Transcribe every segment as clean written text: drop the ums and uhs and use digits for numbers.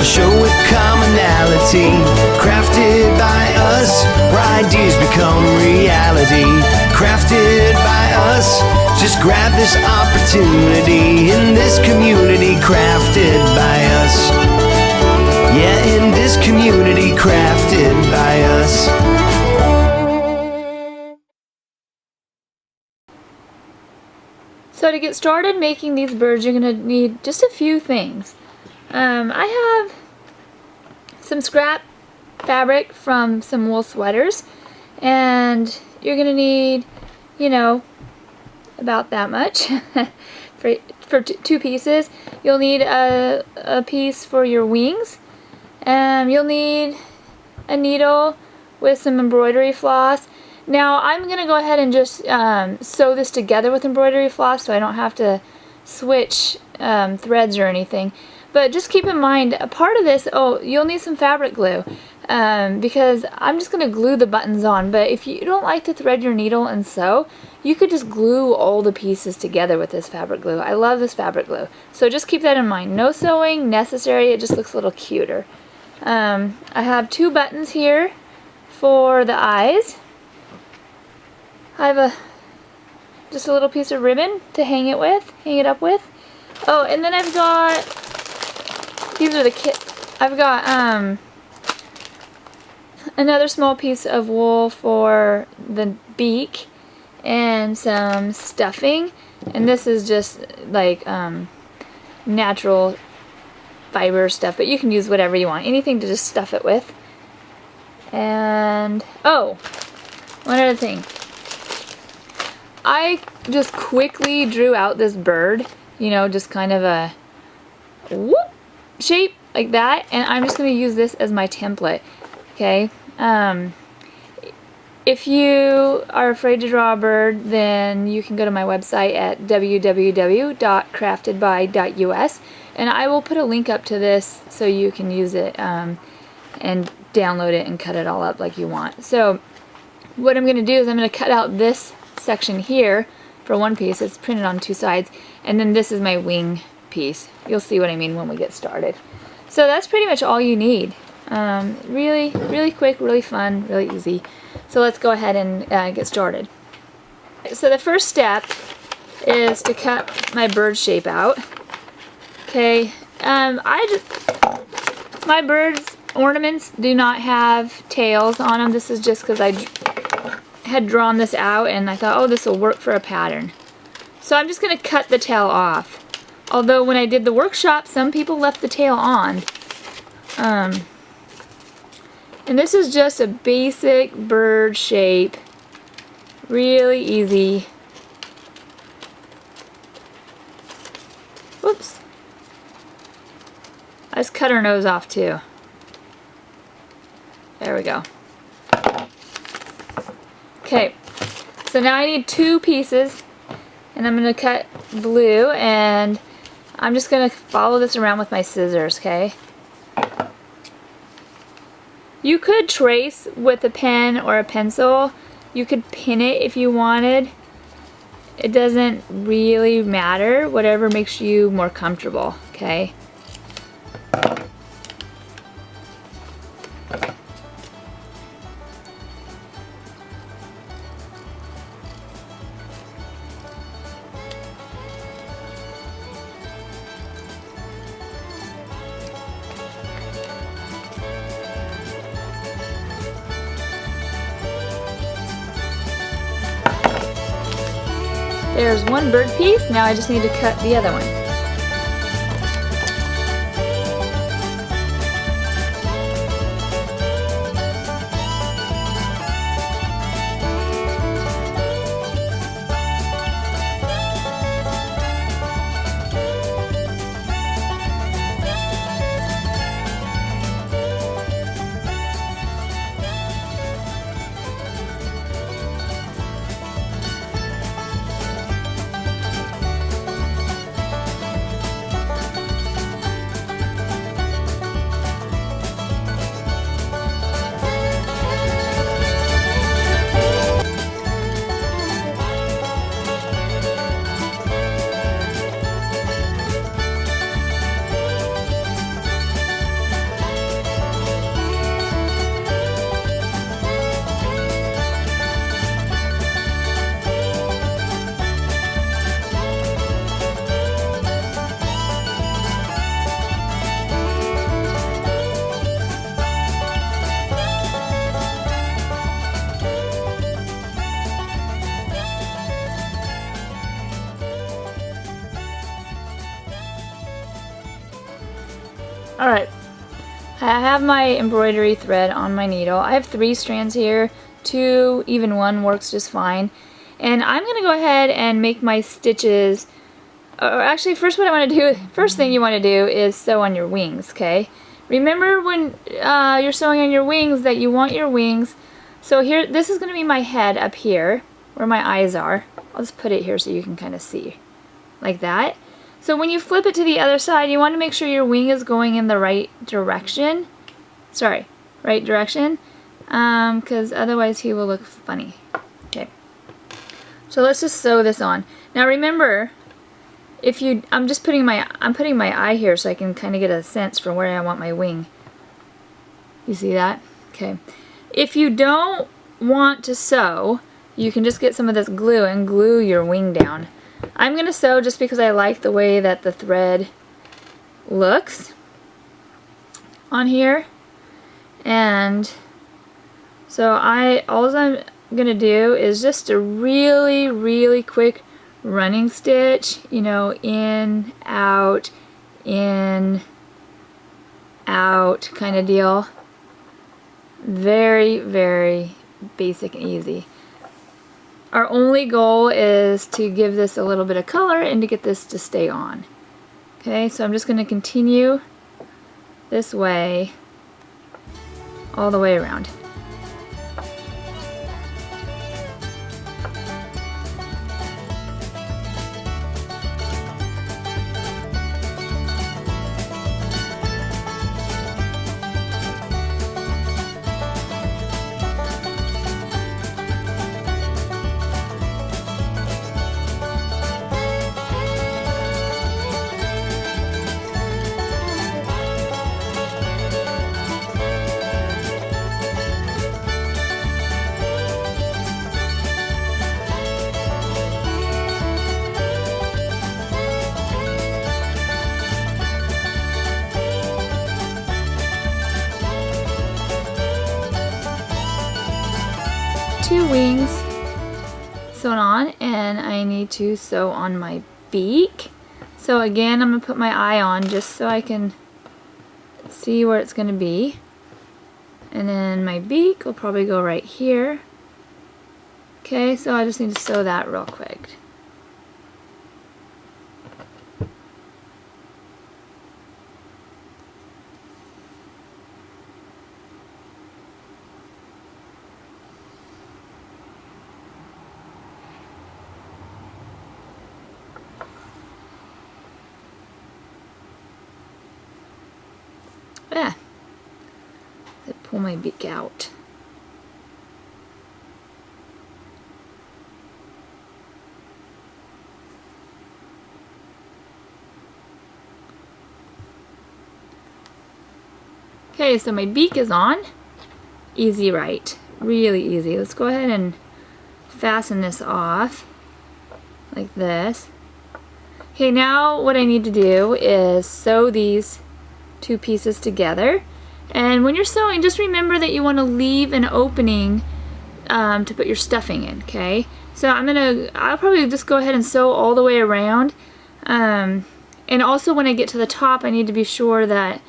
A show with commonality, crafted by us, where ideas become reality. Crafted by us, just grab this opportunity. In this community, crafted by us. Yeah, in this community, crafted by us. So to get started making these birds, you're going to need just a few things. I have some scrap fabric from some wool sweaters, and you're going to need, you know, about that much for two pieces. You'll need a piece for your wings. You'll need a needle with some embroidery floss. Now I'm going to go ahead and just sew this together with embroidery floss so I don't have to switch threads or anything. But just keep in mind, a part of this, you'll need some fabric glue because I'm just going to glue the buttons on. But if you don't like to thread your needle and sew, you could just glue all the pieces together with this fabric glue. I love this fabric glue. So just keep that in mind. No sewing necessary, it just looks a little cuter. I have two buttons here for the eyes. I have just a little piece of ribbon to hang it up with. Oh, and then I've got, these are the kit. I've got another small piece of wool for the beak and some stuffing. And this is just like natural fiber stuff, but you can use whatever you want. Anything to just stuff it with. And, oh, one other thing. I just quickly drew out this bird, you know, just kind of a whoop shape like that, and I'm just going to use this as my template, okay? If you are afraid to draw a bird, then you can go to my website at www.craftedby.us, and I will put a link up to this so you can use it and download it and cut it all up like you want. So what I'm going to do is I'm going to cut out this section here for one piece. It's printed on two sides, and then this is my wing piece. You'll see what I mean when we get started. So that's pretty much all you need. Really quick, really fun, really easy. So let's go ahead and get started. So the first step is to cut my bird shape out. Okay, my birds ornaments do not have tails on them. This is just because I had drawn this out and I thought, oh, this will work for a pattern. So I'm just going to cut the tail off. Although when I did the workshop, some people left the tail on. And this is just a basic bird shape. Really easy. Whoops. I just cut her nose off too. There we go. Okay, so now I need two pieces, and I'm going to cut blue, and I'm just going to follow this around with my scissors, okay? You could trace with a pen or a pencil. You could pin it if you wanted. It doesn't really matter, whatever makes you more comfortable, okay? There's one bird piece, now I just need to cut the other one. Alright, I have my embroidery thread on my needle. I have 3 strands here, 2, even 1 works just fine. And I'm going to go ahead and make my stitches, or actually first what I want to do, first thing you want to do is sew on your wings, okay? Remember when you're sewing on your wings that you want your wings, so here, this is going to be my head up here, where my eyes are. I'll just put it here so you can kind of see, like that. So when you flip it to the other side, you want to make sure your wing is going in the right direction. Sorry, right direction, because otherwise he will look funny. Okay. So let's just sew this on. Now remember, I'm putting my eye here so I can kind of get a sense for where I want my wing. You see that? Okay. If you don't want to sew, you can just get some of this glue and glue your wing down. I'm going to sew just because I like the way that the thread looks on here. And so all I'm going to do is just a really, really quick running stitch, you know, in, out kind of deal. Very, very basic and easy. Our only goal is to give this a little bit of color and to get this to stay on. Okay, so I'm just going to continue this way all the way around. Two wings sewn on, and I need to sew on my beak. So again, I'm going to put my eye on just so I can see where it's going to be. And then my beak will probably go right here. Okay, so I just need to sew that real quick. Yeah. I pull my beak out. Okay, so my beak is on. Easy, right? Really easy. Let's go ahead and fasten this off like this. Okay, now what I need to do is sew these 2 pieces together, and when you're sewing, just remember that you want to leave an opening to put your stuffing in. Okay, so I'll probably just go ahead and sew all the way around, and also when I get to the top I need to be sure that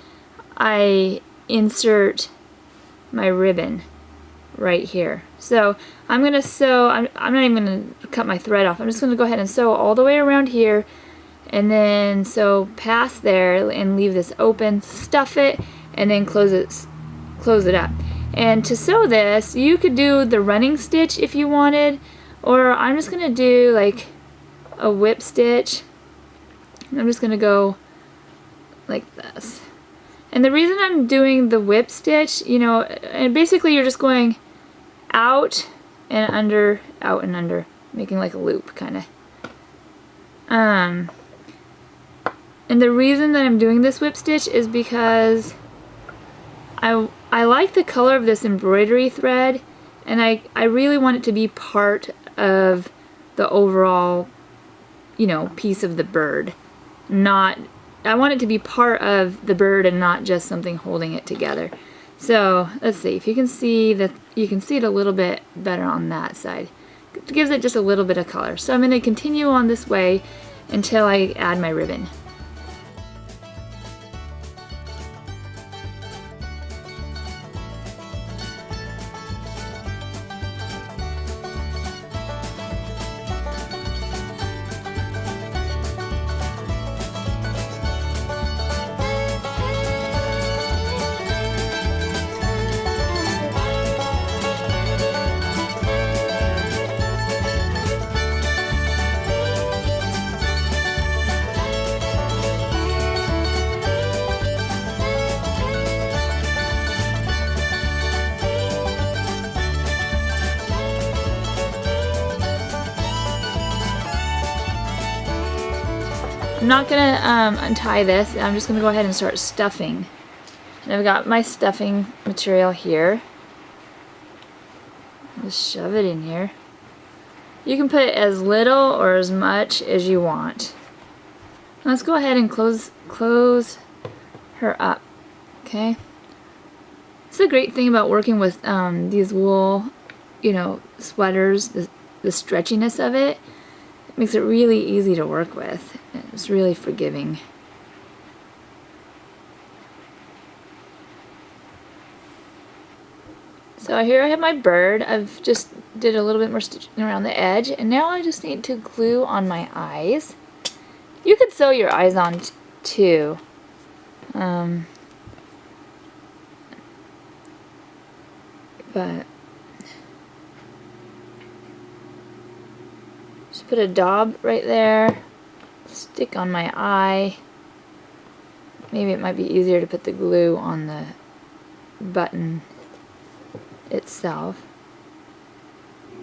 I insert my ribbon right here. So I'm going to sew, I'm not even going to cut my thread off, I'm just going to go ahead and sew all the way around here, and then sew past there and leave this open, stuff it, and then close it up. And to sew this, you could do the running stitch if you wanted, or I'm just going to do like a whip stitch. I'm just going to go like this. And the reason I'm doing the whip stitch, you know, and basically you're just going out and under, making like a loop kind of. And the reason that I'm doing this whip stitch is because I like the color of this embroidery thread, and I really want it to be part of the overall, you know, piece of the bird. I want it to be part of the bird and not just something holding it together. So let's see if you can see that. You can see it a little bit better on that side. It gives it just a little bit of color. So I'm going to continue on this way until I add my ribbon. I'm not gonna untie this. I'm just gonna go ahead and start stuffing. And I've got my stuffing material here. Just shove it in here. You can put as little or as much as you want. Let's go ahead and close her up. Okay. It's a great thing about working with these wool, sweaters. The stretchiness of it makes it really easy to work with. It's really forgiving. So here I have my bird. I've just did a little bit more stitching around the edge, and now I just need to glue on my eyes. You could sew your eyes on too. But just put a daub right there, stick on my eye. Maybe it might be easier to put the glue on the button itself.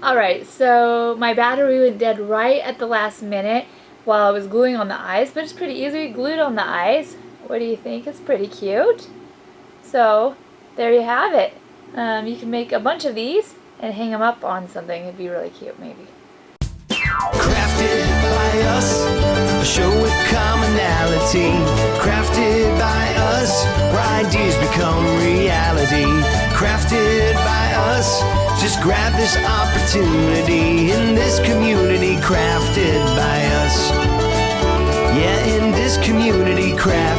Alright, so my battery went dead right at the last minute while I was gluing on the eyes, but it's pretty easy. Glued on the eyes. What do you think? It's pretty cute. So there you have it. You can make a bunch of these and hang them up on something. It'd be really cute, maybe. Crafted by us, a show with commonality. Crafted by us, where ideas become reality. Crafted by us, just grab this opportunity. In this community, crafted by us. Yeah, in this community, crafted